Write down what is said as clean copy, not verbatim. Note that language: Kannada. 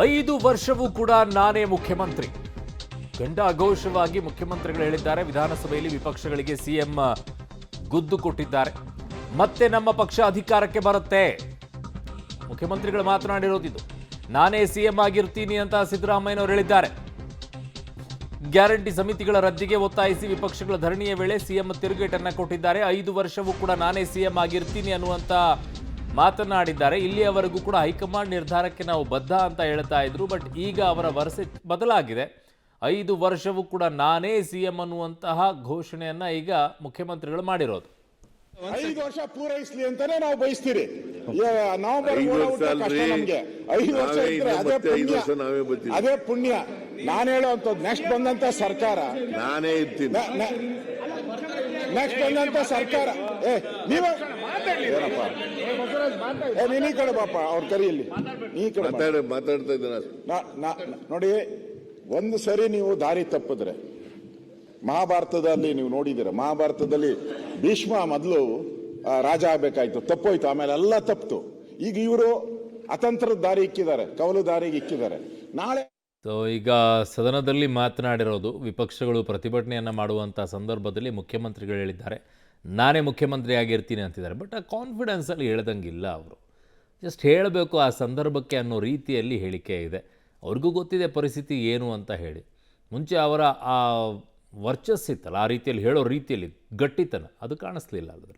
5 ವರ್ಷವೂ ಕೂಡ ನಾನೇ ಮುಖ್ಯಮಂತ್ರಿ. ಘಂಟಾಘೋಷವಾಗಿ ಮುಖ್ಯಮಂತ್ರಿಗಳು ಹೇಳಿದ್ದಾರೆ. ವಿಧಾನಸಭೆಯಲ್ಲಿ ವಿಪಕ್ಷಗಳಿಗೆ ಸಿಎಂ ಗುದ್ದು ಕೊಟ್ಟಿದ್ದಾರೆ. ಮತ್ತೆ ನಮ್ಮ ಪಕ್ಷ ಅಧಿಕಾರಕ್ಕೆ ಬರುತ್ತೆ. ಮುಖ್ಯಮಂತ್ರಿಗಳು ಮಾತನಾಡಿರೋದಿದು. ನಾನೇ ಸಿಎಂ ಆಗಿರ್ತೀನಿ ಅಂತ ಸಿದ್ದರಾಮಯ್ಯನವರು ಹೇಳಿದ್ದಾರೆ. ಗ್ಯಾರಂಟಿ ಸಮಿತಿಗಳ ರದ್ದಿಗೆ ಒತ್ತಾಯಿಸಿ ವಿಪಕ್ಷಗಳ ಧರಣಿಯ ವೇಳೆ ಸಿಎಂ ತಿರುಗೇಟನ್ನ ಕೊಟ್ಟಿದ್ದಾರೆ. 5 ವರ್ಷವೂ ಕೂಡ ನಾನೇ ಸಿಎಂ ಆಗಿರ್ತೀನಿ ಅನ್ನುವಂತ ಮಾತನಾಡಿದ್ದಾರೆ. ಇಲ್ಲಿಯವರೆಗೂ ಕೂಡ ಹೈಕಮಾಂಡ್ ನಿರ್ಧಾರಕ್ಕೆ ನಾವು ಬದ್ಧ ಅಂತ ಹೇಳ್ತಾ ಇದ್ರು. ಬಟ್ ಈಗ ಅವರ ವರಸೆ ಬದಲಾಗಿದೆ. 5 ವರ್ಷವೂ ಕೂಡ ನಾನೇ ಸಿಎಂ ಅನ್ನುವಂತಹ ಘೋಷಣೆಯನ್ನ ಈಗ ಮುಖ್ಯಮಂತ್ರಿಗಳು ಮಾಡಿರೋದು. 5 ವರ್ಷ ಪೂರೈಸಲಿ ಅಂತಾನೆ ನಾವು ಬಯಸ್ತೀರಿ. ನವೆಂಬರ್ ನಮ್ಗೆ 5 ವರ್ಷ ಇದ್ರೆ ಅದೇ ಪುಣ್ಯ. ನಾನು ಹೇಳುವಂಥದ್ದು ನೆಕ್ಸ್ಟ್ ಬಂದಂತ ಸರ್ಕಾರ ನಾನೇ ಇರ್ತೀನಿ. ನೆಕ್ಸ್ಟ್ ಬಂದಂತ ಸರ್ಕಾರ ನೀವೇ ಏನಪ್ಪ ನೀ ಕಡೆ ಬಾಪ ಅವ್ರ ಕರಿಯಲ್ಲಿ ನೀ ಕಡೆ ಮಾತಾಡ್ತಾ ಇದ್ದೀನಿ. ನೋಡಿ, ಒಂದು ಸರಿ ನೀವು ದಾರಿ ತಪ್ಪಿದ್ರೆ, ಮಹಾಭಾರತದಲ್ಲಿ ನೀವು ನೋಡಿದ್ದೀರ, ಮಹಾಭಾರತದಲ್ಲಿ ಭೀಷ್ಮ ಮೊದಲು ರಾಜ ಆಗ್ಬೇಕಾಯ್ತು, ತಪ್ಪೋಯ್ತು, ಆಮೇಲೆ ಎಲ್ಲ ತಪ್ಪಿತು. ಈಗ ಇವರು ಅತಂತ್ರದ ದಾರಿ ಇಕ್ಕಿದ್ದಾರೆ, ಕವಲು ದಾರಿಗೆ ಇಕ್ಕಿದ್ದಾರೆ. ನಾಳೆ ಈಗ ಸದನದಲ್ಲಿ ಮಾತನಾಡಿರೋದು, ವಿಪಕ್ಷಗಳು ಪ್ರತಿಭಟನೆಯನ್ನು ಮಾಡುವಂಥ ಸಂದರ್ಭದಲ್ಲಿ ಮುಖ್ಯಮಂತ್ರಿಗಳು ಹೇಳಿದ್ದಾರೆ ನಾನೇ ಮುಖ್ಯಮಂತ್ರಿ ಆಗಿರ್ತೀನಿ ಅಂತಿದ್ದಾರೆ. ಬಟ್ ಆ ಕಾನ್ಫಿಡೆನ್ಸಲ್ಲಿ ಹೇಳ್ದಂಗಿಲ್ಲ. ಅವರು ಜಸ್ಟ್ ಹೇಳಬೇಕು ಆ ಸಂದರ್ಭಕ್ಕೆ ಅನ್ನೋ ರೀತಿಯಲ್ಲಿ ಹೇಳಿಕೆ ಇದೆ. ಅವ್ರಿಗೂ ಗೊತ್ತಿದೆ ಪರಿಸ್ಥಿತಿ ಏನು ಅಂತ ಹೇಳಿ. ಮುಂಚೆ ಅವರ ಆ ವರ್ಚಸ್ಸಿತ್ತಲ್ಲ, ಆ ರೀತಿಯಲ್ಲಿ ಹೇಳೋ ರೀತಿಯಲ್ಲಿ ಗಟ್ಟಿತನ ಅದು ಕಾಣಿಸ್ಲಿಲ್ಲ ಅಲ್ಲದ್ರಲ್ಲಿ.